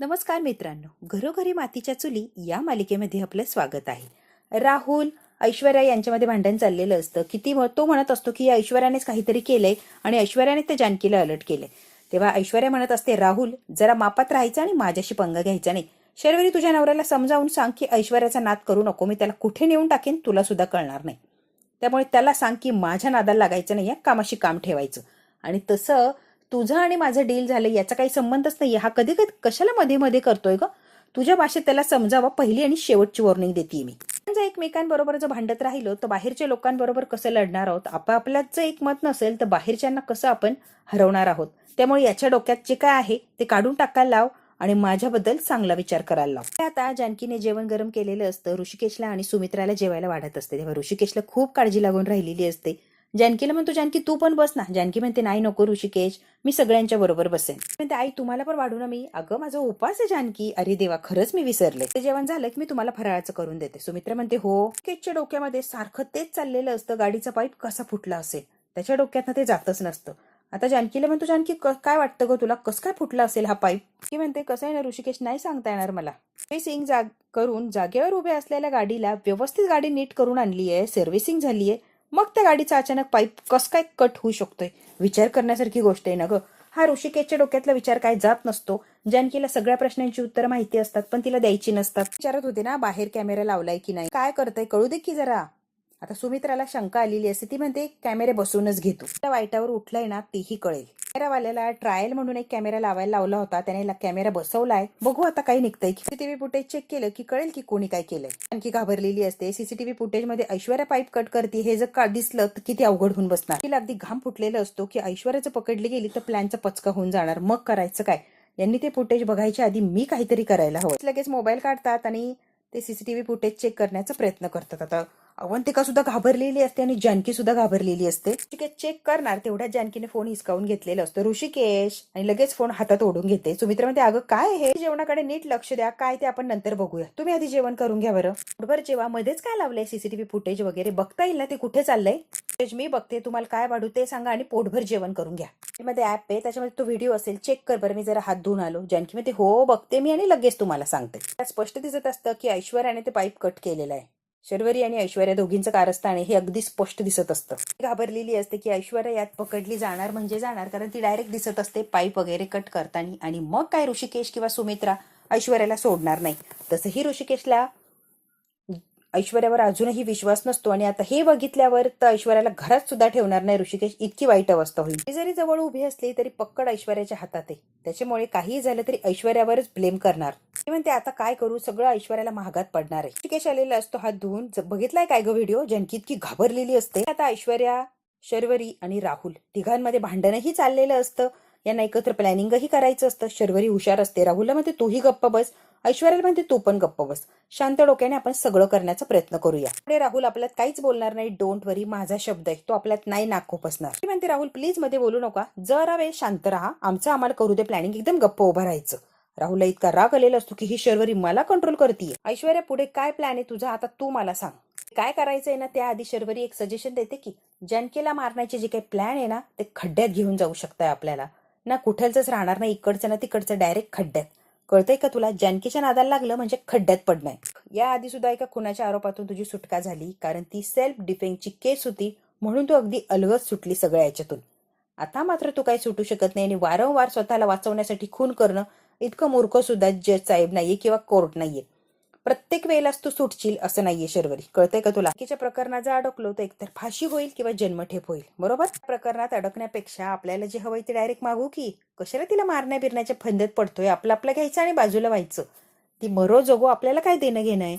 नमस्कार मित्रांनो, घरोघरी मातीच्या चुली या मालिकेमध्ये आपलं स्वागत आहे. राहुल ऐश्वर्या यांच्यामध्ये भांडण चाललेलं असतं. तो म्हणत असतो की ऐश्वर्यानेच काहीतरी केलंय आणि ऐश्वर्याने ते जानकीला अलर्ट केलंय. तेव्हा ऐश्वर्या म्हणत असते, राहुल जरा मापात राहायचं आणि माझ्याशी पंगा घ्यायचा नाही. शर्वरी, तुझ्या नवऱ्याला समजावून सांग की ऐश्वर्याचा नाद करू नको, मी त्याला कुठे नेऊन टाकेन तुला सुद्धा कळणार नाही. त्यामुळे त्याला सांग की माझ्या नादाला लागायचं नाही, या कामाशी काम ठेवायचं. आणि तसं तुझं आणि माझं डील झालं याचा काही संबंधच नाहीये. हा कधी कधी कशाला मध्ये मध्ये करतोय ग? तुझ्या भाषेत त्याला समजावं, पहिली आणि शेवटची वॉर्निंग देते मी. जर एकमेकांबरोबर जर भांडत राहिलो तर बाहेरच्या लोकांबरोबर कसं लढणार आहोत? आपापल्यात जर एक मत नसेल तर बाहेरच्यांना कसं आपण हरवणार आहोत? त्यामुळे याच्या डोक्यात जे काय आहे ते काढून टाकायला लाव आणि माझ्याबद्दल चांगला विचार करायला लाव. आता जानकीने जेवण गरम केलेलं असतं. ऋषिकेशला आणि सुमित्राला जेवायला वाढत असते. तेव्हा ऋषिकेशला खूप काळजी लागून राहिलेली असते. जानकीला म्हणतो, जानकी तू पण बस ना. जानकी म्हणते, नाही नको ऋषिकेश, मी सगळ्यांच्या बरोबर बसेन. म्हणते, आई तुम्हाला पण वाढू ना मी. अगं माझा उपास आहे जानकी. अरे देवा, खरंच मी विसरले. ते जेवण झालं की मी तुम्हाला फराळाचं करून देते. सुमित्रा म्हणते, हो. केशच्या डोक्यामध्ये सारखं तेच चाललेलं असतं, गाडीचा पाईप कसा फुटला असेल. त्याच्या डोक्यातनं ते जातच नसतं. आता जानकीला म्हणतो, जानकी काय वाटतं ग तुला, कसं काय फुटला असेल हा पाईप? ती म्हणते, कसं आहे ना ऋषिकेश, नाही सांगता येणार मला. सर्व्हिसिंग करून जागेवर उभे असलेल्या गाडीला व्यवस्थित गाडी नीट करून आणली आहे, सर्व्हिसिंग झाली आहे, मग त्या गाडीचा अचानक पाईप कस काय कट होऊ शकतोय? विचार करण्यासारखी गोष्ट आहे ना ग. हा ऋषिकेशच्या डोक्यातला विचार काय जात नसतो. जानकीला सगळ्या प्रश्नांची उत्तरं माहिती असतात पण तिला द्यायची नसतात. विचारत होते ना, बाहेर कॅमेरा लावलाय की नाही, काय करताय कळू दे की जरा. आता सुमित्राला शंका आलेली असते. ती म्हणते, कॅमेरे बसूनच घेतो. त्या वाईटावर उठलाय ना तेही कळेल. कॅमेरावाल्याला ट्रायल म्हणून एक कॅमेरा लावायला लावला होता, त्याने कॅमेरा बसवलाय. बघू आता काही निघतंय. सीसीटीव्ही फुटेज चेक केलं की कळेल की कोणी काय केलंय. आणखी घाबरलेली असते. सीसीटीव्ही फुटेज मध्ये ऐश्वर्या पाईप कट करते हे जर का दिसलं तर किती अवघड होऊन बसणार. तिला अगदी घाम फुटलेलं असतो की ऐश्वर्याचं पकडली गेली तर प्लॅनचा पचका होऊन जाणार. मग करायचं काय? यांनी ते फुटेज बघायच्या आधी मी काहीतरी करायला हवं. लगेच मोबाईल काढतात आणि ते सीसीटीव्ही फुटेज चेक करण्याचा प्रयत्न करतात. आता अवंतिका सुद्धा घाबरलेली असते आणि जानकी सुद्धा घाबरलेली असते. ऋषिकेश चेक करणार तेवढ्याच जानकीने फोन हिसकावून घेतलेला असतो. ऋषिकेश, आणि लगेच फोन हातात ओढून घेते. सुमित्रा म्हणते, अगं काय हे, जेवणाकडे नीट लक्ष द्या, काय ते आपण नंतर बघूया, तुम्ही आधी जेवण करून घ्या बरं. बरोबर, जेव्हा मध्येच काय लावलंय सीसीटीव्ही फुटेज वगैरे बघता येईल ना, ते कुठे चाललंय? मी बघते, तुम्हाला काय वाढू ते सांगा आणि पोटभर जेवण करून घ्या. मध्ये ऍप आहे, त्याच्यामध्ये तो व्हिडिओ असेल, चेक कर बरं, मी जरा हात धुवून आलो. जानकी म्हणते, हो बघते मी आणि लगेच तुम्हाला सांगते. स्पष्ट दिसत असतं की ऐश्वर्याने ते पाईप कट केलेलं आहे. शर्वरी आणि ऐश्वर्या दोघींचं कारस्थान आहे हे अगदी स्पष्ट दिसत असतं. घाबरलेली असते की ऐश्वर्या यात पकडली जाणार म्हणजे जाणार, कारण ती डायरेक्ट दिसत असते पाईप वगैरे कट करताना. आणि मग काय ऋषिकेश किंवा सुमित्रा ऐश्वर्याला सोडणार नाही. तसंही ऋषिकेशला ऐश्वर्यावर अजूनही विश्वास नसतो आणि आता हे बघितल्यावर तर ऐश्वर्याला घरात सुद्धा ठेवणार नाही ऋषिकेश, इतकी वाईट अवस्था होईल. ती जरी जवळ उभी असली तरी पक्कड ऐश्वर्याच्या हातात आहे. त्याच्यामुळे काही झालं तरी ऐश्वर्यावरच ब्लेम करणार. ती म्हणते, आता काय करू, सगळं ऐश्वर्याला महागात पडणार आहे. ऋषिकेश आलेला असतो हात धुवून. बघितलाय काय ग व्हिडिओ? जानकी इतकी घाबरलेली असते. आता ऐश्वर्या, शर्वरी आणि राहुल तिघांमध्ये भांडणही चाललेलं असतं. यांना एकत्र प्लॅनिंगही करायचं असतं. शर्वरी हुशार असते. राहुलला म्हणते, तूही गप्प बस. ऐश्वर्याला म्हणते, तू पण गप्प बस. शांत डोक्याने आपण सगळं करण्याचा प्रयत्न करूया. पुढे राहुल आपल्यात काहीच बोलणार नाही. डोंट वरी, माझा शब्द आहे, तो आपल्यात नाही नाक खुपसणार. ती म्हणते, राहुल प्लीज मध्ये बोलू नका, जरा वेळ शांत राहा, आमचं आम्हाला करू दे प्लॅनिंग. एकदम गप्प उभं राहायचं. राहुलला इतका राग आलेला असतो की ही शर्वरी मला कंट्रोल करते. ऐश्वर्या, पुढे काय प्लॅन आहे तुझा, आता तू मला सांग. काय करायचंय ना, त्याआधी शर्वरी एक सजेशन देते की जानकीला मारण्याचे जे काही प्लॅन आहे ना ते खड्ड्यात घेऊन जाऊ शकताय आपल्याला. ना कुठलच राहणार नाही, इकडचं ना तिकडचं, डायरेक्ट खड्ड्यात. कळतंय का तुला? जानकीच्या नादाला लागलं म्हणजे खड्ड्यात पडणं. या आधी सुद्धा एका खुनाच्या आरोपातून तुझी सुटका झाली, कारण ती सेल्फ डिफेन्सची केस होती म्हणून तू अगदी अलगद सुटली सगळ्या याच्यातून. आता मात्र तू काही सुटू शकत नाही आणि वारंवार स्वतःला वाचवण्यासाठी खून करणं इतकं मूर्ख सुद्धा जज साहेब नाहीये किंवा कोर्ट नाहीये. प्रत्येक वेळेलाच तू सुटशील असं नाहीये शर्वरी, कळतंय का तुला? बाकीच्या प्रकरणात जर अडकलो तर एकतर फाशी होईल किंवा जन्मठेप होईल. बरोबर? प्रकरणात अडकण्यापेक्षा आपल्याला जे हवंय ते डायरेक्ट मागू की कशाला तिला मारण्या बिरण्याच्या फंदत पडतोय. आपलं आपलं घ्यायचं आणि बाजूला व्हायचं. ती मरो जगो, आपल्याला काय देणं घेणं आहे.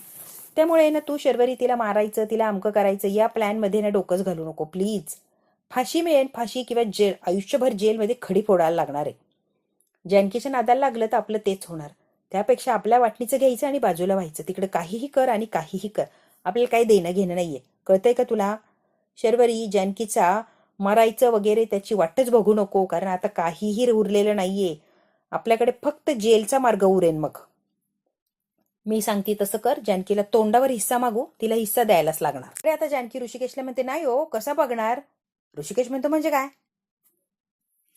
त्यामुळे ना तू शर्वरी तिला मारायचं, तिला अमकं करायचं या प्लॅन मध्ये ना डोकंच घालू नको प्लीज. फाशी मिळेल, फाशी किंवा जेल, आयुष्यभर जेलमध्ये खडी फोडायला लागणार आहे. जानकीच्या नादाला लागलं तर आपलं तेच होणार. त्यापेक्षा आपल्या वाटणीचं घ्यायचं आणि बाजूला व्हायचं. तिकडे काहीही कर आणि काहीही कर, आपल्याला काही देणं घेणं नाहीये. कळतंय का तुला? शर्वरी, जानकीचा मारायचं वगैरे त्याची वाटच बघू नको, कारण आता काहीही उरलेलं नाहीये. आपल्याकडे फक्त जेलचा मार्ग उरेन. मग मी सांगते तसं कर. जानकीला तोंडावर हिस्सा मागू, तिला हिस्सा द्यायलाच लागणार. अरे आता जानकी ऋषिकेशला म्हणते, नाही हो, कसा बघणार? ऋषिकेश म्हणतो, म्हणजे काय?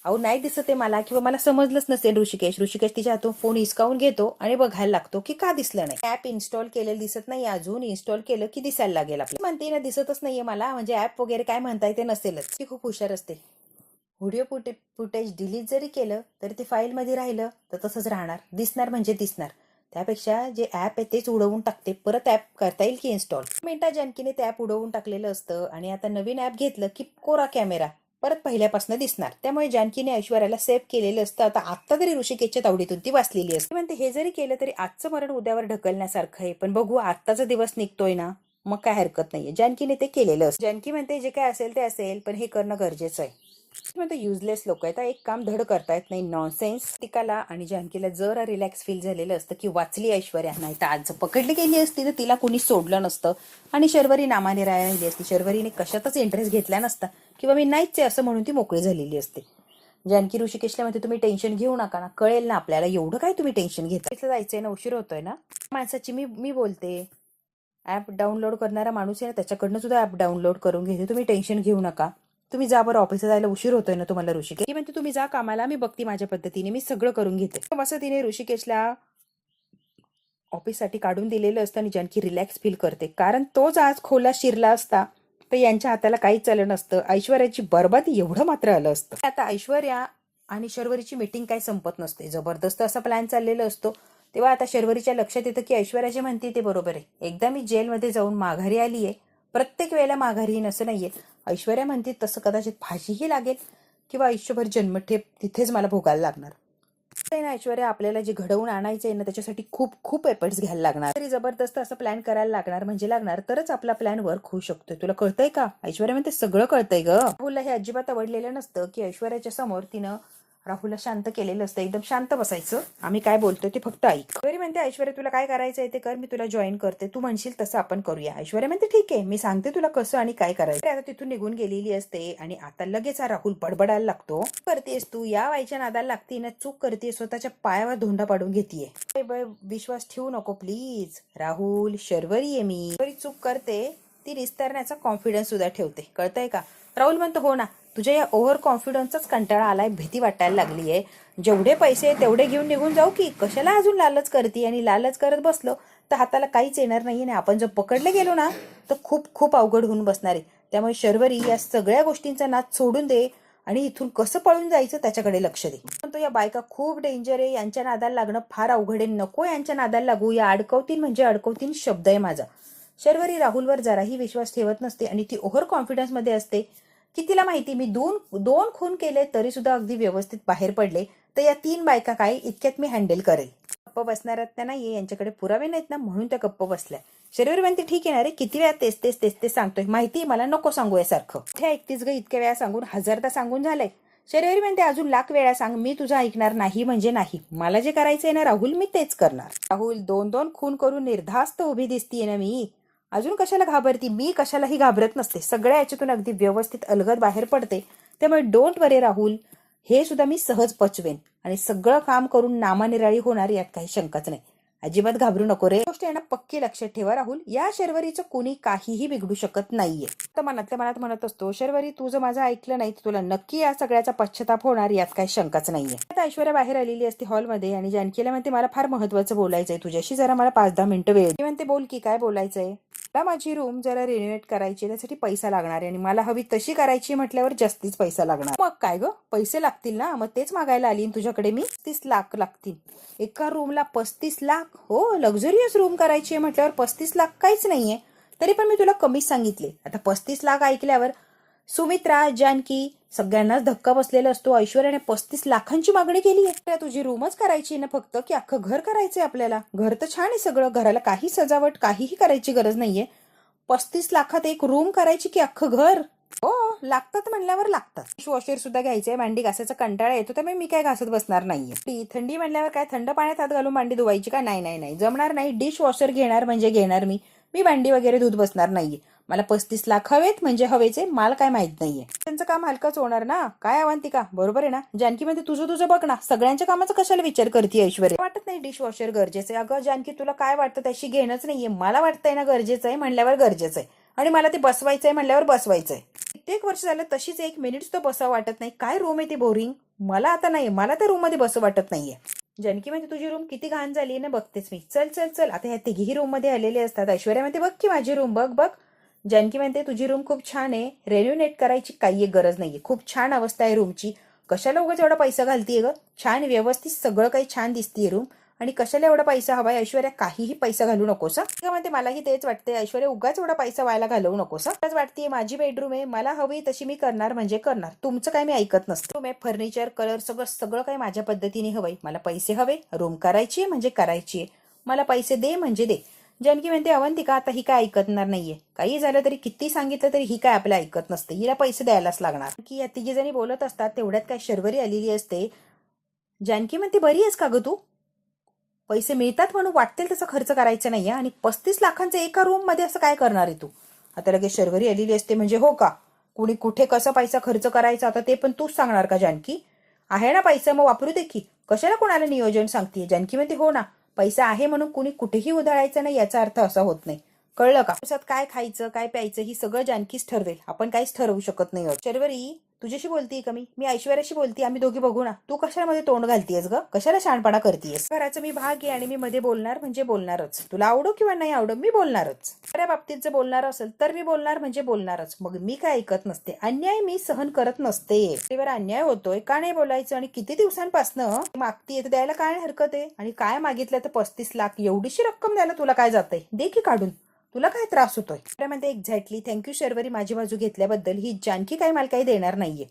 अहो नाही दिसत आहे मला, किंवा मला समजलंच नसेल. ऋषिकेश तिच्या हातून फोन हिसकावून घेतो आणि बघायला लागतो की का दिसलं नाही. ऍप इन्स्टॉल केलेलं दिसत नाही अजून, इन्स्टॉल केलं की दिसायला लागेल. आपली म्हणते ना दिसतच नाहीये मला, म्हणजे ऍप वगैरे काय म्हणताय ते नसेलच. ती खूप हुशार असते. व्हिडिओ फुटेज डिलीट जरी केलं तरी ते फाईलमध्ये राहिलं तर तसंच राहणार, दिसणार म्हणजे दिसणार. त्यापेक्षा जे ऍप आहे तेच उडवून टाकते. परत ऍप करता येईल की इन्स्टॉल. मिनिटात जानकीने ते ऍप उडवून टाकलेलं असतं आणि आता नवीन ऍप घेतलं की कोरा कॅमेरा परत पहिल्यापासून दिसणार. त्यामुळे जानकीने ऐश्वर्याला सेव्ह केलेलं असतं. आता तरी ऋषिकेशच्या तावडीतून ती वाचलेली असते. म्हणते हे जरी केलं तरी आजचं मरण उद्यावर ढकलण्यासारखं आहे, पण बघू आत्ताचा दिवस निघतोय ना, मग काय हरकत नाहीये. जानकीने ते केलेलं असतं. जानकी म्हणते जे काय असेल ते असेल, पण हे करणं गरजेचं आहे. म्हणते युजलेस लोक आहेत, एक काम धड करता येत नाही, नॉनसेन्स. तिकाला आणि जानकीला जरा रिलॅक्स फील झालेलं असतं की वाचली ऐश्वर्या, नाही तर आज पकडली गेली असती तर तिला कोणी सोडलं नसतं आणि शर्वरी नामाने राहिली असती. शर्वरीने कशातच इंटरेस्ट घेतला नसता किंवा मी नाहीच आहे असं म्हणून ती मोकळी झालेली असते. जानकी ऋषिकेशला म्हणते तुम्ही टेन्शन घेऊ नका ना, कळेल ना आपल्याला, एवढं काय तुम्ही टेन्शन घेता. इथं जायचंय ना, उशीर होतोय ना. माणसाची मी बोलते, ऍप डाउनलोड करणारा माणूस आहे ना, त्याच्याकडनं सुद्धा ऍप डाउनलोड करून घेते. तुम्ही टेन्शन घेऊ नका, तुम्ही जा बरं, ऑफिसला जायला उशीर होतोय ना तुम्हाला. ऋषिकेश म्हणते तुम्ही जा कामाला, मी बघते माझ्या पद्धतीने, मी सगळं करून घेते. असं तिने ऋषिकेशला ऑफिससाठी काढून दिलेलं असतं आणि जानकी रिलॅक्स फील करते, कारण तोच आज खोला शिरला असता तर यांच्या हाताला काहीच आलं नसतं. ऐश्वर्याची बरबादी एवढं मात्र आलं असतं. आता ऐश्वर्या आणि शर्वरीची मीटिंग काही संपत नसते, जबरदस्त असा प्लॅन चाललेला असतो. तेव्हा आता शर्वरीच्या लक्षात येतं की ऐश्वर्या जे म्हणते ते बरोबर आहे. एकदा मी जेलमध्ये जाऊन माघारी आली आहे, प्रत्येक वेळेला माघारी येईन असं नाहीये. ऐश्वर्या म्हणते तसं कदाचित फाशीही लागेल किंवा आयुष्यभर जन्मठेप तिथेच मला भोगायला लागणार. ना ऐश्वर्या, आपल्याला जे घडवून आणायचंय ना त्याच्यासाठी खूप खूप एफर्ट्स घ्यायला लागणार. तरी जबरदस्त असं प्लॅन करायला लागणार, म्हणजे लागणार, तरच आपला प्लॅन वर्क होऊ शकतोय. तुला कळतंय का? ऐश्वर्या म्हणते सगळं कळतंय ग. राहुलला हे अजिबात आवडलेलं नसतं की ऐश्वर्याच्या समोर तिनं राहुलला शांत केलेलं असतं. एकदम शांत बसायचं, आम्ही काय बोलतोय ते फक्त ऐक. बरी म्हणते ऐश्वर्या तुला काय करायचंय ते कर, मी तुला जॉईन करते, तू म्हणशील तसं आपण करूया. ऐश्वर्या म्हणते ठीक आहे, मी सांगते तुला कसं आणि काय करायचं. आता तिथून निघून गेलेली असते आणि आता लगेच राहुल बडबडायला लागतो. करतेस तू, या वाईच्या नादाला लागती ना, चूक करते, स्वतःच्या पायावर धोंडा पाडून घेतीये. विश्वास ठेवू नको प्लीज राहुल, शर्वरी आहे मी. बरी चूक करते ती निस्तारण्याचा कॉन्फिडन्स सुद्धा ठेवते, कळतंय का? राहुल म्हणतो हो ना, तुझ्या या ओव्हर कॉन्फिडन्सचाच कंटाळा आलाय, भीती वाटायला लागली आहे. जेवढे पैसे तेवढे घेऊन निघून जाऊ की, कशाला अजून लालच करते, आणि लालच करत बसलो तर हाताला काहीच येणार नाहीये ना. आपण जर पकडले गेलो ना तर खूप खूप अवघड होऊन बसणार आहे. त्यामुळे शर्वरी या सगळ्या गोष्टींचा नाद सोडून दे आणि इथून कसं पळून जायचं त्याच्याकडे लक्ष दे. पण तो या बायका खूप डेंजर आहे, यांच्या नादाला लागणं फार अवघड आहे, नको यांच्या नादाला लागू. या अडकवतीन म्हणजे अडकवतीन शब्द आहे माझा. शर्वरी राहुलवर जराही विश्वास ठेवत नसते आणि ती ओव्हर कॉन्फिडन्स मध्ये असते की तिला माहिती मी दोन खून केले तरी सुद्धा अगदी व्यवस्थित बाहेर पडले, तर या 3 बायका काय इतक्यात मी हँडल करेल. गप्प बसणाऱ्यात त्या नाहीये, यांच्याकडे पुरावे नाहीत ना, म्हणून त्या गप्प बसल्या. शरीर म्हणते ठीक आहे ना रे, किती वेळा तेच सांगतोय, माहिती मला, नको सांगू यासारखं. हे ऐकतीस ग, इतक्या वेळा सांगून 1000दा सांगून झालंय. शरीर म्हणते अजून लाख वेळा सांग, मी तुझं ऐकणार नाही म्हणजे नाही. मला जे करायचंय ना राहुल, मी तेच करणार. राहुल 2 खून करून निर्धास्त उभी दिसतीये ना मी, अजून कशाला घाबरती? मी कशालाही घाबरत नसते, सगळ्या याच्यातून अगदी व्यवस्थित अलगद बाहेर पडते. त्यामुळे डोंट वरी राहुल, हे सुद्धा मी सहज पचवेन आणि सगळं काम करून नामानिराळी होणार यात काही शंकाच नाही. अजिबात घाबरू नको रे. गोष्ट आहे ना पक्की लक्षात ठेवा राहुल, या शर्वरीचं कोणी काहीही बिघडू शकत नाहीये. तर मनातल्या मनात म्हणत असतो, शर्वरी तू जर माझं ऐकलं नाही तर तुला नक्की या सगळ्याचा पश्चाताप होणार, यात काही शंकाच नाहीये. आता ऐश्वर्या बाहेर आलेली असते हॉलमध्ये आणि जानकीला म्हणते मला फार महत्वाचं बोलायचंय तुझ्याशी, जरा मला 5-10 मिनिटं वेळ. ती म्हणते बोल की, काय बोलायचंय? मला माझी रूम जरा रिनोव्हेट करायची, त्यासाठी पैसा लागणार आहे आणि मला हवी तशी करायची म्हटल्यावर जास्तीच पैसा लागणार. मग काय ग, पैसे लागतील ना, मग तेच मागायला आली तुझ्याकडे मी. 35 लाख लागतील एका रूमला. 35 लाख? हो, लक्झरियस रूम करायची म्हटल्यावर 35 लाख काहीच नाहीये. तरी पण मी तुला कमीच सांगितले. आता 35 लाख ऐकल्यावर सुमित्रा, जानकी सगळ्यांनाच धक्का बसलेला असतो. ऐश्वर्याने 35 लाखांची मागणी केली आहे. तुझी रूमच करायची ना फक्त, की अख्खं घर करायचंय आपल्याला? घर तर छान आहे सगळं, घराला काही सजावट काहीही करायची गरज नाहीये. 35 लाखात एक रूम करायची की अख्खं घर? हो, लागतात म्हणल्यावर लागतात. डिश वॉशर सुद्धा घ्यायचंय, भांडी घासायचा कंटाळा येतो, त्यामुळे मी काय घासत बसणार नाहीये. थंडी म्हणल्यावर काय थंड पाण्यात हात घालून भांडी धुवायची का? नाही, जमणार नाही. डिश वॉशर घेणार म्हणजे घेणार मी भांडी वगैरे धुत बसणार नाहीये. मला 35 लाख हवेत म्हणजे हवेचे, मला काय माहित नाहीये. त्यांचं काम हलकंच होणार ना, काय अवंतिका, बरोबर आहे ना? जानकी म्हणते तुझं बघ ना, सगळ्यांच्या कामाचा कशाला विचार करते ऐश्वर्या? वाटत नाही डिश वॉशर गरजेचं आहे? अगं जानकी तुला काय वाटतं, त्याशी घेणंच नाहीये, मला वाटतंय ना गरजेचं आहे म्हणल्यावर गरजेचं आहे. आणि मला ते बसवायचंय म्हणल्यावर बसवायचंय. कित्येक वर्ष झालं तशीच 1 मिनिट तो बसावं वाटत नाही. काय रूम आहे ती बोरिंग. मला आता नाही, मला त्या रूम मध्ये बसू वाटत नाहीये. जानकी म्हणते तुझी रूम किती घाण झाली ना, बघतेच मी. चल चल चल. आता ह्या तिघी रूम मध्ये आलेले असतात. ऐश्वर्या म्हणते बघ की माझी रूम, बघ बघ. जानकी म्हणते तुझी रूम खूप छान आहे, रेन्युनेट करायची काही गरज नाहीये, खूप छान अवस्था आहे रूमची. कशाला उगाच एवढा पैसा घालतीये ग. छान व्यवस्थित सगळं काही छान दिसतीये रूम. आणि कशाला एवढा पैसा हवाय ऐश्वर्या, काहीही पैसा घालू नकोस. म्हणते मलाही तेच वाटते ऐश्वर्या, उगाच एवढा पैसा व्हायला घालवू नकोस. वाटते माझी बेडरूम आहे, मला हवी तशी मी करणार म्हणजे करणार, तुमचं काय मी ऐकत नसते. रूम आहे, फर्निचर, कलर, सगळं सगळं काही माझ्या पद्धतीने हवंय. मला पैसे हवे, रूम करायची म्हणजे करायची, मला पैसे दे म्हणजे दे. जानकी म्हणते अवंतिका आता ही काय ऐकणार नाहीये, काही झालं तरी किती सांगितलं तरी ही काय आपल्या ऐकत नसते, हिला पैसे द्यायलाच लागणार. की या तिघी जणी बोलत असतात तेवढ्यात काय शर्वरी आलेली असते. जानकी म्हणते बरी आहेस का ग तू, पैसे मिळतात म्हणून वाटतील तसं खर्च करायचं नाहीये, आणि 35 लाखांचं एका रूम मध्ये असं काय करणार आहे तू. आता लगेच शर्वरी आलेली असते. म्हणजे हो का, कुणी कुठे कसा पैसा खर्च करायचा आता ते पण तूच सांगणार का जानकी. आहे ना पैसा मग वापरू दे की, कशाला कोणाला नियोजन सांगतीये. जानकी म्हणते हो ना, पैसा आहे म्हणून कुणी कुठेही उधळायचं नाही याचा अर्थ असा होत नाही, कळलं का. दिवसात काय खायचं काय प्यायचं ही सगळं जानकीच ठरवेल, आपण काहीच ठरवू शकत नाही. शर्वरी तुझ्याशी बोलतीये का मी ऐश्वर्याशी बोलती, आम्ही दोघी बघू ना. तू कशाला मध्ये तोंड घालतीयस ग, कशाला शहाणपणा करतीयस. घराचं मी भाग आहे आणि मी मध्ये बोलणार म्हणजे बोलणारच, तुला आवडो किंवा नाही आवडो मी बोलणारच. खऱ्या बाबतीत जर बोलणार असेल तर मी बोलणार म्हणजे बोलणारच, मग मी काय ऐकत नसते. अन्याय मी सहन करत नसते. अन्याय होतोय का नाही बोलायचं, आणि किती दिवसांपासनं मागतीये तर द्यायला काय हरकत आहे. आणि काय मागितलं तर 35 लाख, एवढीशी रक्कम द्यायला तुला काय जातंय, दे की काढून, तुला काय त्रास होतोय. म्हणते एक्झॅक्टली, थँक्यू शर्वरी माझी बाजू घेतल्याबद्दल. ही जानकी काय मला काही देणार नाहीये,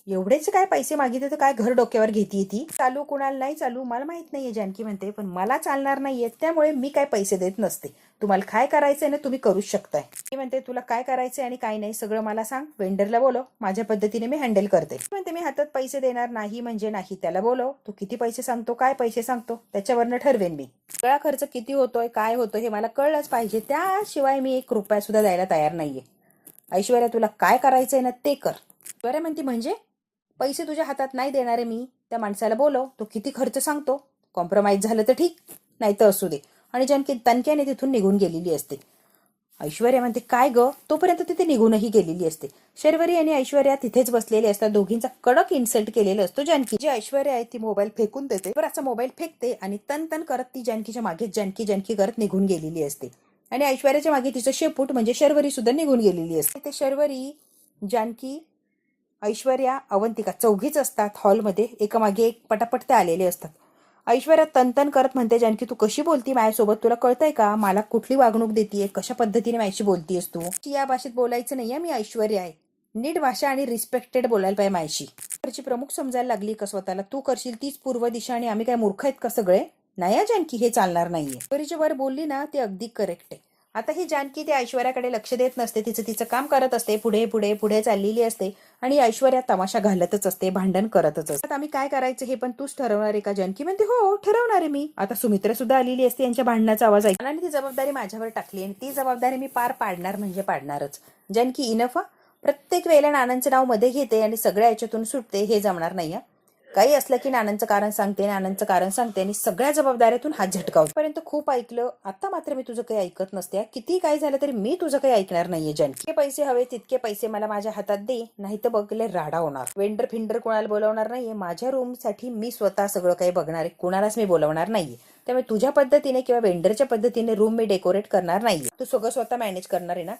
एवढेच काय पैसे मागितले तर काय घर डोक्यावर घेतीये ती. चालू कुणाला नाही चालू मला माहित नाहीये जानकी म्हणते, पण मला चालणार नाहीये त्यामुळे मी काय पैसे देत नसते. तुम्हाला काय करायचंय ना तुम्ही करूच शकताय. मी म्हणते तुला काय करायचंय आणि काय नाही सगळं मला सांग, वेंडरला बोलव, माझ्या पद्धतीने मी हँडल करते. म्हणते मी हातात पैसे देणार नाही म्हणजे नाही, त्याला बोलव, तू किती पैसे सांगतो काय पैसे सांगतो त्याच्यावरनं ठरवेन मी. सगळा खर्च किती होतोय काय होतोय हे मला कळलंच पाहिजे, त्याशिवाय मी 1 रुपया सुद्धा द्यायला तयार नाहीये. ऐश्वर्या तुला काय करायचंय ना ते कर. ऐश्वर्या म्हणते म्हणजे पैसे तुझ्या हातात नाही देणारे मी, त्या माणसाला बोलव, तो किती खर्च सांगतो, कॉम्प्रोमाइज झालं तर ठीक, नाही तर असू दे. आणि जानकी तनक्याने तिथून निघून गेलेली असते. ऐश्वर्या म्हणते काय ग, तोपर्यंत तिथे निघूनही गेलेली असते. शर्वरी आणि ऐश्वर्या तिथेच बसलेले असतात. दोघींचा कडक इन्सल्ट केलेला असतो. जानकी जी ऐश्वर्या आहे ती मोबाईल फेकून देते, बराचा मोबाईल फेकते आणि तन तन करत ती जानकीच्या मागे जानकी जानकी करत निघून गेलेली असते. आणि ऐश्वर्याच्या मागे तिचं शेपूट म्हणजे शर्वरी सुद्धा निघून गेलेली असते. ते शर्वरी, जानकी, ऐश्वर्या, अवंतिका चौघीच असतात हॉलमध्ये, एकामागे एक पटापट ते आलेले असतात. ऐश्वर्या तनतन करत म्हणते जानकी तू कशी बोलती माझ्यासोबत, तुला कळतंय का मला कुठली वागणूक देतीये, कशा पद्धतीने माझ्याशी बोलतीयस तू. या भाषेत बोलायचं नाहीये, मी ऐश्वर्या आहे, नीट भाषा आणि रिस्पेक्टेड बोलायला पाहिजे माझ्याशी. घरची प्रमुख समजायला लागली का स्वतःला, तू करशील तीच पूर्व दिशा आणि आम्ही काय मूर्ख आहेत का सगळे. नाही जानकी हे चालणार नाहीये. ऐश्वर्याच्या वर बोलली ना ते अगदी करेक्ट आहे. आता ही जानकी ते ऐश्वर्याकडे लक्ष देत नसते, तिचं तिचं काम करत असते, पुढे पुढे पुढे चाललेली असते. आणि ऐश्वर्या तमाशा घालतच असते, भांडण करतच असते. आता आम्ही काय करायचं हे पण तूच ठरवणार आहे का. जानकी म्हणते हो ठरवणार आहे मी. आता सुमित्रा सुद्धा आलेली असते, यांच्या भांडणाचा आवाज ऐकून, आणि ती जबाबदारी माझ्यावर टाकली आणि ती जबाबदारी मी पार पाडणार म्हणजे पाडणारच. जानकी इनफ, प्रत्येक वेळेला नानांचं नाव मध्ये घेते आणि सगळ्या याच्यातून सुटते, हे जमणार नाही. काही असलं की नानांचं कारण सांगते, नानांचं कारण सांगते आणि सगळ्या जबाबदाऱ्यातून हात झटकावते. पर्यंत खूप ऐकलं, आता मात्र मी तुझं काही ऐकत नसते. किती काय झालं तरी मी तुझं काही ऐकणार नाहीये जानकी. जितके पैसे हवे तितके पैसे मला माझ्या हातात दे, नाही तर बघले राडा होणार. वेंडर फिंडर कोणाला बोलवणार नाहीये, माझ्या रूम साठी मी स्वतः सगळं काही बघणार आहे, कोणालाच मी बोलवणार नाहीये. त्यामुळे तुझ्या पद्धतीने किंवा वेंडरच्या पद्धतीने रूम मी डेकोरेट करणार नाहीये. तू सगळं स्वतः मॅनेज करणार आहे ना.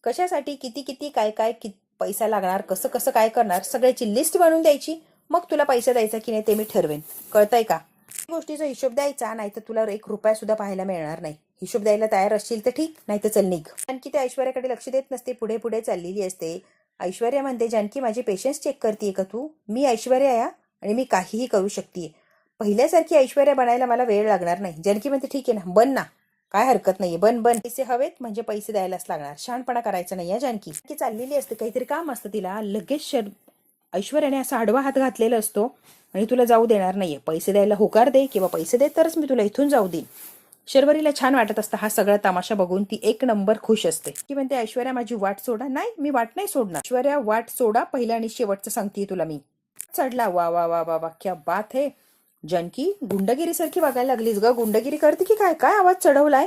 कशासाठी किती किती काय काय पैसा लागणार, कसं कसं काय करणार, सगळ्याची लिस्ट बनवून द्यायची, मग तुला पैसा द्यायचा की नाही ते मी ठरवेन, कळतंय का. गोष्टीचा हिशोब द्यायचा, नाही तर तुला 1 रुपया सुद्धा पाहायला मिळणार नाही. हिशोब द्यायला तयार असशील तर ठीक, नाही तर चल निघ. जानकी त्या ऐश्वर्याकडे लक्ष देत नसते, पुढे पुढे चाललेली असते. ऐश्वर्या म्हणते जानकी माझे पेशन्स चेक करतीये का तू, मी ऐश्वर्या आहे आणि मी काहीही करू शकते. पहिल्यासारखी ऐश्वर्या बनायला मला वेळ लागणार नाही. जानकी म्हणते ठीक आहे ना, बन ना, काय हरकत नाहीये, बन. पैसे हवेत म्हणजे पैसे द्यायलाच लागणार, शहाणपणा करायचं नाही. जानकी चाललेली असते, काहीतरी काम असतं तिला, लगेच ऐश्वर्याने असा आडवा हात घातलेला असतो आणि तुला जाऊ देणार नाहीये. पैसे द्यायला होकार दे किंवा पैसे दे तरच मी तुला इथून जाऊ देईन. शर्वरीला छान वाटत असतं हा सगळा तमाशा बघून, ती 1 नंबर खुश असते. ती म्हणते ऐश्वर्या माझी वाट सोडा. नाही मी वाट नाही सोडणार. ऐश्वर्या वाट सोडा, पहिला आणि शेवटचं सांगते तुला मी. चढला, वा वा वा वा वा क्या बात है. जानकी गुंडगिरी सारखी वागायला लागलीस ग, गुंडगिरी करते की काय, काय आवाज चढवलाय.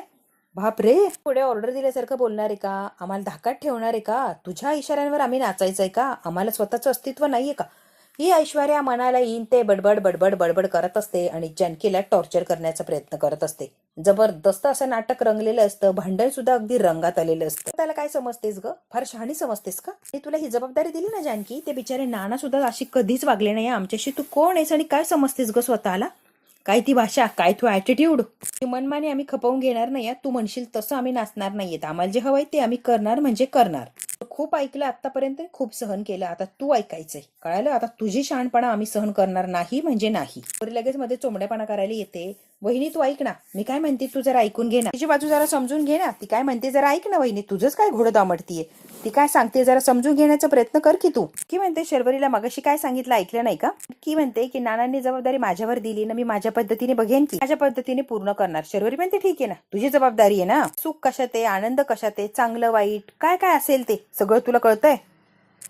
बापरे, पुढे ऑर्डर दिल्यासारखं बोलणार आहे का? आम्हाला धाकात ठेवणार आहे का? तुझ्या इशाऱ्यांवर आम्ही नाचायचंय का? आम्हाला स्वतःचं अस्तित्व नाहीये का? ही ऐश्वर्या मनाला येईन ते बडबड बडबड बडबड करत असते आणि जानकीला टॉर्चर करण्याचा प्रयत्न करत असते. जबरदस्त असं नाटक रंगलेलं असतं, भांडण सुद्धा अगदी रंगात आलेलं असतं. त्याला काय समजतेस ग? फार शहाणी समजतेस का? मी तुला ही जबाबदारी दिली ना जानकी, ते बिचारे नाना सुद्धा अशी कधीच वागले नाही आमच्याशी. तू कोण आहेस आणि काय समजतेस ग स्वतःला? काय ती भाषा, काय तू ऍटिट्यूड? मनमाने आम्ही खपवून घेणार नाही. तू म्हणशील तसं आम्ही नाचणार नाहीयेत. आम्हाला जे हवंय ते आम्ही करणार म्हणजे करणार. खूप ऐकलं आतापर्यंत, खूप सहन केलं, आता तू ऐकायचंय, कळालं? आता तुझी शहाणपणा आम्ही सहन करणार नाही म्हणजे नाही. लगेच मध्ये चोंबडेपणा करायला येते. वहिनी तू ऐक ना, मी काय म्हणते तू जरा ऐकून घे ना, तिची बाजू जरा समजून घे ना. ती काय म्हणते जरा ऐक ना वहिनी, तुझंच काय घोडं दामडतीये, ती काय सांगते जरा समजून घेण्याचा प्रयत्न कर की तू. की म्हणते शर्वरीला मगाशी काय सांगितलं ऐकलं नाही का? की म्हणते की नानांनी जबाबदारी माझ्यावर दिली ना, मी माझ्या पद्धतीने बघेन की माझ्या पद्धतीने पूर्ण करणार. शर्वरी म्हणते ठीक आहे ना, तुझी जबाबदारी आहे ना. सुख कशात आहे, आनंद कशात आहे, चांगलं वाईट काय काय असेल ते सगळं तुला कळतंय.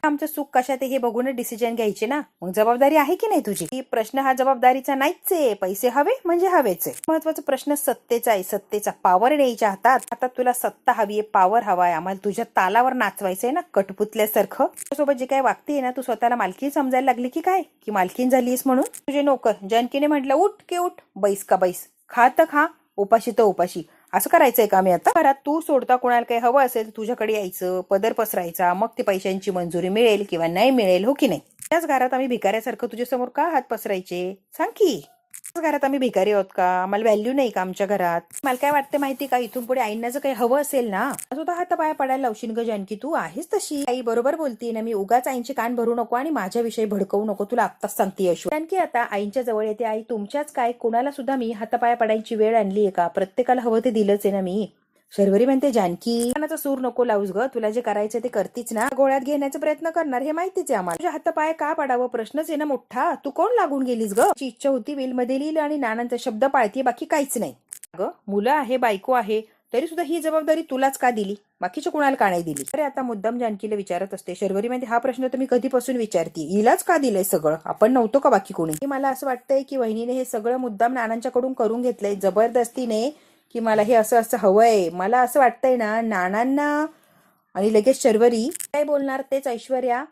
आमचं सुख कशात आहे हे बघूनच डिसिजन घ्यायचे ना. मग जबाबदारी आहे की नाही तुझी? ही प्रश्न हा जबाबदारीचा नाहीच आहे. पैसे हवे म्हणजे हवेच आहे. महत्वाचा प्रश्न सत्तेचा आहे, सत्तेचा. पावर द्यायच्या हातात. आता तुला सत्ता हवी आहे, पावर हवाय, आम्हाला तुझ्या तालावर नाचवायचंय ना कटपुतल्यासारखं. सोबत जे काय वागते ना, तू स्वतःला मालकीन समजायला लागली की काय? की मालकीन झालीस म्हणून? तुझे नोकर जानकीने म्हटलं उठ की उठ, बैस का बैस, खा तर खा, उपाशी तर उपाशी. असं करायचंय का मी आता? घरात तू सोडता कोणाला काही हवं असेल तुझ्याकडे यायचं, पदर पसरायचा, मग ते पैशांची मंजुरी मिळेल किंवा नाही मिळेल, हो की नाही? त्याच घरात आम्ही भिकाऱ्यासारखं तुझ्या समोर का हात पसरायचे? सांग की. घरात आम्ही भिकारी आहोत का? आम्हाला व्हॅल्यू नाही का आमच्या घरात? मला काय वाटतं माहिती का, इथून पुढे आईंना जर काही हवं असेल ना, सुद्धा हात पाया पडायला लावशील ग जानकी. तू आहेस तशी. आई बरोबर बोलतीये ना, मी उगाच आईंचे कान भरू नको आणि माझ्याविषयी भडकवू नको. तुला आत्ताच सांगते यशू. जानकी आता आईंच्या जवळ येते. आई तुमच्याच काय, कोणाला सुद्धा मी हातापाया पडायची वेळ आणलीये का? प्रत्येकाला हवं ते दिलंच आहे ना मी. शर्वरी म्हणते जानकी कानाचा सूर नको लावूस ग, तुला जे करायचं ते करतीच ना. गोळ्यात घेण्याचा प्रयत्न करणार हे माहितीच आहे आम्हाला. तुझ्या हातापाय का पडावं प्रश्नच आहे ना मोठा. तू कोण लागून गेलीस ग? तुझी इच्छा होती विल मध्ये लिहिलं आणि नानांचा शब्द पाळतीये, बाकी काहीच नाही ग. मुलं आहे, बायको आहे, तरी सुद्धा ही जबाबदारी तुलाच का दिली, बाकीच्या कुणाला का नाही दिली? अरे आता मुद्दाम जानकीला विचारत असते. शर्वरी म्हणते हा प्रश्न तर मी कधीपासून विचारते, हिलाच का दिलंय सगळं, आपण नव्हतो का बाकी कोणी? मला असं वाटतंय की वहिनीने हे सगळं मुद्दाम नानांच्याकडून करून घेतलंय जबरदस्तीने, की मला हे असं असं हवंय. मला असं वाटतंय ना नानांना. आणि लगेच शर्वरी काय बोलणार तेच ऐश्वर्या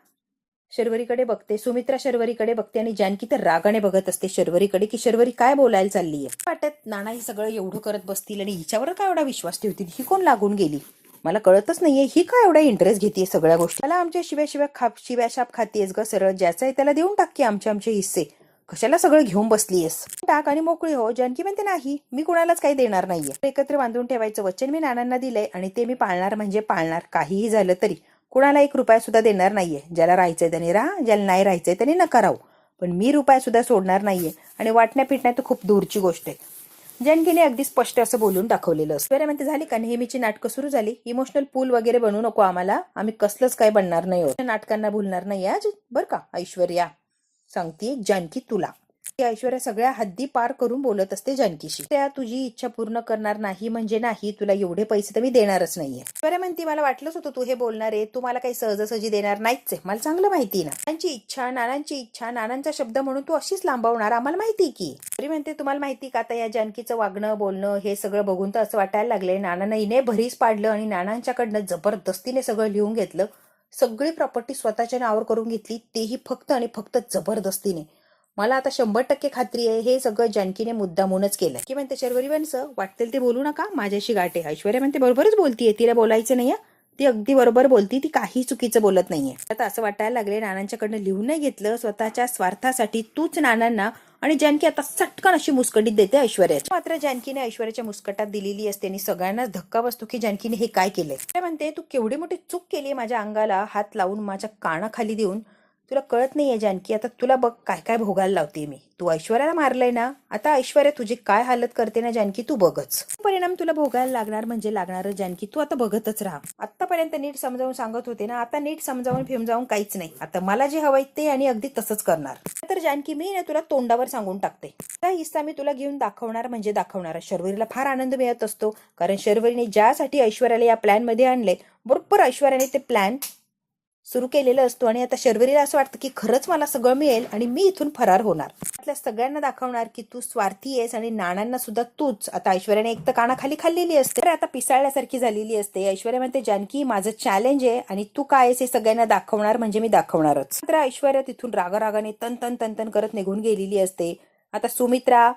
शर्वरीकडे बघते. सुमित्रा शर्वरीकडे बघते आणि जानकी तर रागाने बघत असते शर्वरीकडे, की शर्वरी काय बोलायला चाललीये. वाटत नाना हे सगळं एवढं करत बसतील आणि हिच्यावर काय एवढा विश्वास ठेवतील, ही कोण लागून गेली मला कळतच नाहीये. ही काय एवढा इंटरेस्ट घेते सगळ्या गोष्टी. मला आमच्या शिव्याशाप खातीयस ग. सरळ ज्याचा आहे त्याला देऊन टाक की आमचे हिस्से. कशाला सगळं घेऊन बसलीयस? टाक आणि मोकळी हो. जानकी म्हणते नाही, मी कुणालाच काही देणार नाहीये. एकत्र बांधून ठेवायचं वचन मी नानांना दिलंय आणि ते मी पाळणार म्हणजे पाळणार. काहीही झालं तरी कुणाला एक रुपया सुद्धा देणार नाहीये. ज्याला राहायचंय त्याने राहा, ज्याला नाही राहायचंय त्याने नका राहू, पण मी रुपया सुद्धा सोडणार नाहीये. आणि वाटण्या पिटण्या तर खूप दूरची गोष्ट आहे. जानकीने अगदी स्पष्ट असं बोलून दाखवलेलं असतं. बरं म्हणते झाली का नेहमीची नाटकं सुरू झाली. इमोशनल पूल वगैरे बनवू नको आम्हाला, आम्ही कसलंच काय बनणार नाही होत. नाटकांना भूलणार नाही आज बरं का ऐश्वर्या, सांगते जानकी तुला. ऐश्वर्या सगळ्या हद्दी पार करून बोलत असते जानकीशी. त्या तुझी इच्छा पूर्ण करणार नाही म्हणजे नाही, तुला एवढे पैसे तर मी देणारच नाहीये. ऐश्वर्या म्हणती मला वाटलंच होतं तू हे बोलणार आहे, तू मला काही सहजासहजी देणार नाहीच आहे, मला चांगलं माहिती ना. नानांची इच्छा, नानांचा शब्द म्हणून तू अशीच लांबवणार, आम्हाला माहिती की. तरी म्हणते तुम्हाला माहिती का आता या जानकीचं वागणं बोलणं हे सगळं बघून तर असं वाटायला लागलंय नानांना हिने भरीस पाडलं आणि नानांच्याकडनं जबरदस्तीने सगळं लिहून घेतलं. सगळी प्रॉपर्टी स्वतःच्या नावावर करून घेतली, तेही फक्त आणि फक्त जबरदस्तीने. मला आता 100% खात्री आहे हे सगळं जानकीने मुद्दामूनच केलंय. की म्हणते शर्वरी वंस वाटतील ते बोलू नका, माझ्याशी गाठे. ऐश्वर्या म्हणते बरोबरच बोलतीये, तिला बोलायचं नाहीये, ती अगदी बरोबर बोलती, ती काही चुकीचं बोलत नाहीये. आता असं वाटायला लागले नानांच्याकडनं लिहून नाही घेतलं स्वतःच्या स्वार्थासाठी तूच नानांना. आणि जानकी आता चटकन अशी मुस्कटीत देते ऐश्वर्याची. मात्र जानकीने ऐश्वर्याच्या मुस्कटात दिलेली असते आणि सगळ्यांनाच धक्का बसतो की जानकीने हे काय केलंय. काय म्हणते तू केवढी मोठी चूक केली, माझ्या अंगाला हात लावून माझ्या कानाखाली देऊन. तुला कळत नाहीये जानकी, आता तुला बघ काय काय भोगायला लावते मी. तू ऐश्वर्याला मारलंय ना, आता ऐश्वर्या तुझी काय हालत करते ना जानकी, तू बघच. परिणाम तुला भोगायला लागणार म्हणजे लागणार जानकी, तू आता बघतच राहा. आतापर्यंत नीट समजावून सांगत होते ना, आता नीट समजावून फिमजावून काहीच नाही. आता मला जे हवंय ते आणि अगदी तसंच करणार. तर जानकी मी ना तुला तोंडावर सांगून टाकते, त्या हिस्सा मी तुला घेऊन दाखवणार म्हणजे दाखवणार. शर्वरीला फार आनंद मिळत असतो, कारण शर्वरीने ज्यासाठी ऐश्वर्याला या प्लॅन मध्ये आणले, बरोबर ऐश्वर्याने ते प्लॅन सुरू केलेलं असतो आणि आता शर्वरीला असं वाटतं की खरंच मला सगळं मिळेल आणि मी इथून फरार होणार. आपल्या सगळ्यांना दाखवणार की तू स्वार्थी आहेस आणि नानांना सुद्धा तूच. आता ऐश्वर्याने एक तर कानाखाली खाल्लेली असते, तर आता पिसाळल्यासारखी झालेली असते. ऐश्वर्या म्हणते जानकी माझं चॅलेंज आहे आणि तू काय आहेस हे सगळ्यांना दाखवणार म्हणजे मी दाखवणारच. तर ऐश्वर्या तिथून रागारागाने तन तन तन तन करत निघून गेलेली असते. आता सुमित्रा,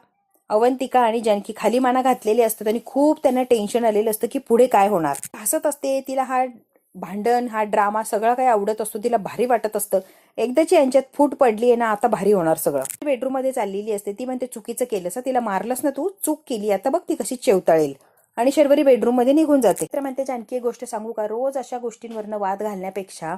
अवंतिका आणि जानकी खाली माना घातलेले असतात आणि खूप त्यांना टेन्शन आलेलं असतं की पुढे काय होणार. हसत असते. तिला हा भांडण, हा ड्रामा सगळं काही आवडत असतो. तिला भारी वाटत असतं. एकदाची यांच्यात फूट पडली आहे ना, आता भारी होणार सगळं. बेडरूम मध्ये चाललेली असते. ती म्हणते चुकीचं केलंस, तिला मारलंस ना तू, चूक केली, आता बघ ती कशी चेवताळेल. आणि शर्वरी बेडरूम मध्ये निघून जाते. तर म्हणते जानकी एक गोष्ट सांगू का, रोज अशा गोष्टींवरनं वाद घालण्यापेक्षा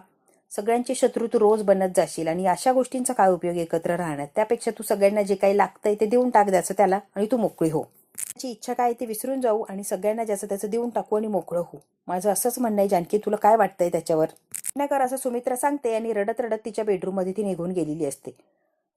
सगळ्यांचे शत्रू तू रोज बनत जाशील आणि अशा गोष्टींचा काय उपयोग एकत्र राहण्यात. त्यापेक्षा तू सगळ्यांना जे काही लागतंय ते देऊन टाक द्याचं त्याला आणि तू मोकळी हो. त्याची इच्छा काय ते विसरून जाऊ आणि सगळ्यांना ज्याचं त्याचं देऊन टाकू आणि मोकळं हो. माझं असंच म्हणणं आहे जानकी, तुला काय वाटतंय त्याच्यावर. नाही कर असं सुमित्रा सांगते आणि रडत रडत तिच्या बेडरूम मध्ये ती निघून गेलेली असते.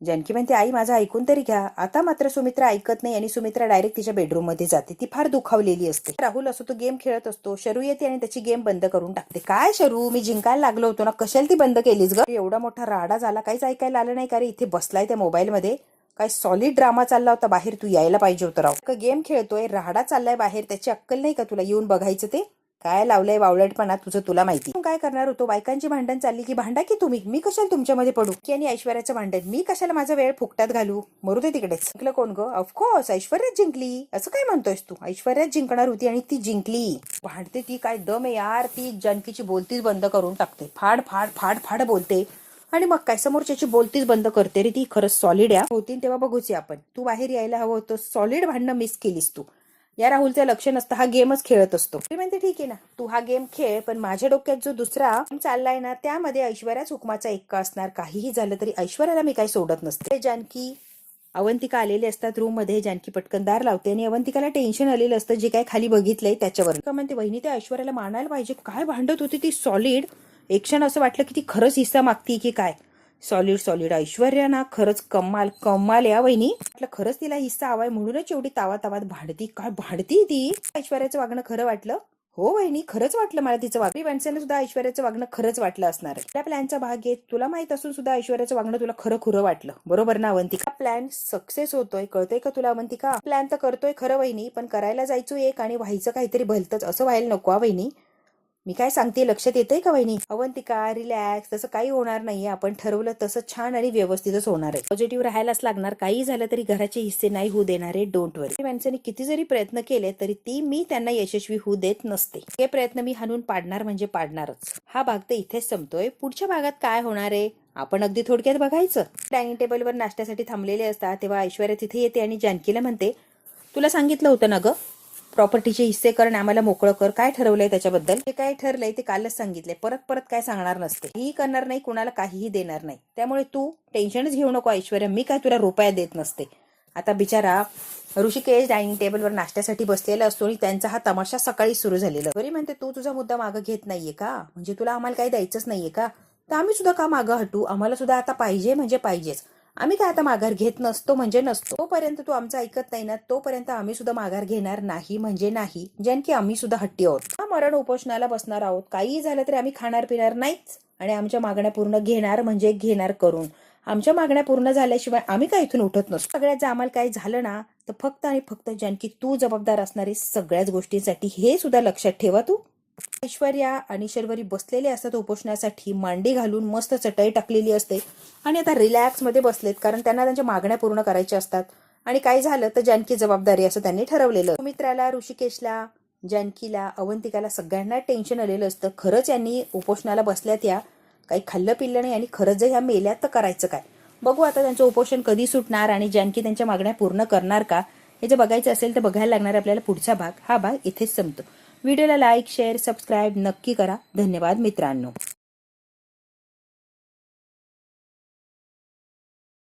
जानकी म्हणते आई माझं ऐकून तरी घ्या. आता मात्र सुमित्रा ऐकत नाही आणि सुमित्रा डायरेक्ट तिच्या बेडरूम मध्ये जाते. ती फार दुखावलेली असते. राहुल असो तो गेम खेळत असतो. शरू येते आणि त्याची गेम बंद करून टाकते. काय शरू, मी जिंकायला लागलो होतो ना, कशाला ती बंद केलीस ग. एवढा मोठा राडा झाला, काहीच ऐकायला आलं नाही का रे. इथे बसलाय त्या मोबाईल मध्ये, काय सॉलिड ड्रामा चालला होता बाहेर, तू यायला पाहिजे होतं राव. गेम खेळतोय, राडा चाललाय बाहेर, त्याची अक्कल नाही का तुला येऊन बघायचं ते. काय लावलंय वावलटपणा तुझं तुला माहिती. काय करणार होतो, बायकांची भांडण चालली की भांडा की तुम्ही, मी कशाला तुमच्यामध्ये पडू. की आणि ऐश्वर्याचं भांडण, मी कशाला माझा वेळ फुकटात घालू. मरू दे तिकडेच. जिंकलं कोण ग, ऑफकोर्स ऐश्वर्याच जिंकली. असं काय म्हणतोयस तू, ऐश्वर्याच जिंकणार होती आणि ती जिंकली. भांडते ती, काय दम आहे यार. ती जानकीची बोलतीच बंद करून टाकते. फाड फाड फाड फाड बोलते आणि मग काय समोरच्याची बोलतीच बंद करते रे ती. खरंच सॉलिड आहे. होती तेव्हा बघूच आपण. तू बाहेर यायला हवं होतं, सॉलिड भांडणं मिस केलीस तू. या राहुलचं लक्ष नसतं, हा गेमच खेळत असतो. मी म्हणते ठीक आहे ना, तू हा गेम खेळ, पण माझ्या डोक्यात जो दुसरा गेम चाललाय ना त्यामध्ये ऐश्वर्याच हुकमाचा एक्का असणार. काहीही झालं तरी ऐश्वर्याला मी काही सोडत नसते. जानकी, अवंतिका आलेले असतात रूम मध्ये. जानकी पटकन दार लावते आणि अवंतिकाला टेन्शन आलेलं असतं जे काय खाली बघितलंय त्याच्यावर. म्हणते वहिनी त्या ऐश्वर्याला मानायला पाहिजे. काय भांडत होती ती सॉलिड. एक क्षण असं वाटलं की ती खरंच हिस्सा मागती की काय. सॉलिड सॉलिड ऐश्वर्या ना, खरंच कमाल कमाल या वहिनी. म्हटलं खरंच तिला हिस्सा हवाय म्हणूनच एवढी तावातावात भांडती. काय भांडती ती. ऐश्वर्याचं वागणं खरं वाटलं. हो वहिनी, खरंच वाटलं मला तिचं वागणं. माणसाने सुद्धा ऐश्वर्याचं वागणं खरंच वाटलं असणार आहे. त्या प्लॅनचा भाग आहे, तुला माहित असून सुद्धा ऐश्वर्याचं वागणं तुला खरं खुरं वाटलं. बरोबर ना अवंतिका. प्लॅन सक्सेस होतोय, कळतोय का तुला अवंतिका. प्लॅन तर करतोय खरं वहिनी, पण करायला जायचो एक आणि व्हायचं काहीतरी भलतंच. असं व्हायला नको वहिनी. मी काय सांगते लक्षात येतंय का वहिनी. अवंतिका रिलॅक्स, तसं काही होणार नाहीये. आपण ठरवलं तसं छान आणि व्यवस्थितच होणार आहे. पॉझिटिव्ह राहायलाच लागणार. काही झालं तरी घराचे हिस्से नाही होऊ देणारे, डोंट वरी. माणसाने किती जरी प्रयत्न केले तरी ती मी त्यांना यशस्वी होऊ देत नसते. हे प्रयत्न मी हाणून पाडणार म्हणजे पाडणारच. हा भाग तर इथेच संपतोय. पुढच्या भागात काय होणार आहे आपण अगदी थोडक्यात बघायचं. डायनिंग टेबलवर नाश्त्यासाठी थांबलेले असतात तेव्हा ऐश्वर्या तिथे येते आणि जानकीला म्हणते तुला सांगितलं होतं ना ग, प्रॉपर्टीचे हिस्से करण, आम्हाला मोकळं कर. काय ठरवलंय त्याच्याबद्दल. ते काय ठरलंय ते कालच सांगितलंय. परत परत काय सांगणार नसते. ही करणार नाही, कुणाला काहीही देणार नाही. त्यामुळे तू टेन्शनच घेऊ नको ऐश्वर्या, मी काय तुला रुपया देत नसते. आता बिचारा ऋषिकेश डायनिंग टेबलवर नाश्त्यासाठी बसलेला असतो आणि त्यांचा हा तमाशा सकाळी सुरू झालेला. बरी म्हणते तू तुझा मुद्दा मागं घेत नाहीये का, म्हणजे तुला आम्हाला काही द्यायचंच नाहीये का, तर आम्ही सुद्धा का मागं हटू. आम्हाला सुद्धा आता पाहिजे म्हणजे पाहिजेच. आम्ही काय आता माघार घेत नसतो म्हणजे नसतो. तोपर्यंत तू आमचं ऐकत नाही ना, तोपर्यंत आम्ही सुद्धा माघार घेणार नाही म्हणजे नाही. जानकी आम्ही सुद्धा हट्टी आहोत. मरण उपोषणाला बसणार आहोत. काही झालं तरी आम्ही खाणार पिणार नाहीच आणि आमच्या मागण्या पूर्ण घेणार म्हणजे घेणार करून. आमच्या मागण्या पूर्ण झाल्याशिवाय आम्ही काय इथून उठत नसतो. सगळ्यात जर आम्हाला काही झालं ना तर फक्त आणि फक्त जानकी तू जबाबदार असणारी सगळ्याच गोष्टींसाठी. हे सुद्धा लक्षात ठेवा तू. ऐश्वर्या आणि शर्वरी बसलेले असतात उपोषणासाठी. मांडी घालून मस्त चटई टाकलेली असते आणि आता रिलॅक्स मध्ये बसलेत, कारण त्यांना त्यांच्या मागण्या पूर्ण करायच्या असतात. आणि काय झालं तर जानकी जबाबदारी असं त्यांनी ठरवलेलं. सुमित्राला, ऋषिकेशला, जानकीला, अवंतिकाला सगळ्यांना टेन्शन आलेलं असतं. खरंच यांनी उपोषणाला बसल्यात, या काही खाल्लं पिल्लं नाही आणि खरंच जर ह्या मेल्यात तर करायचं काय. बघू आता त्यांचं उपोषण कधी सुटणार आणि जानकी त्यांच्या मागण्या पूर्ण करणार का, हे जर बघायचं असेल तर बघायला लागणार आपल्याला पुढचा भाग. हा भाग इथेच संपतो. व्हिडिओला लाईक, शेअर, सबस्क्राईब नक्की करा. धन्यवाद मित्रांनो.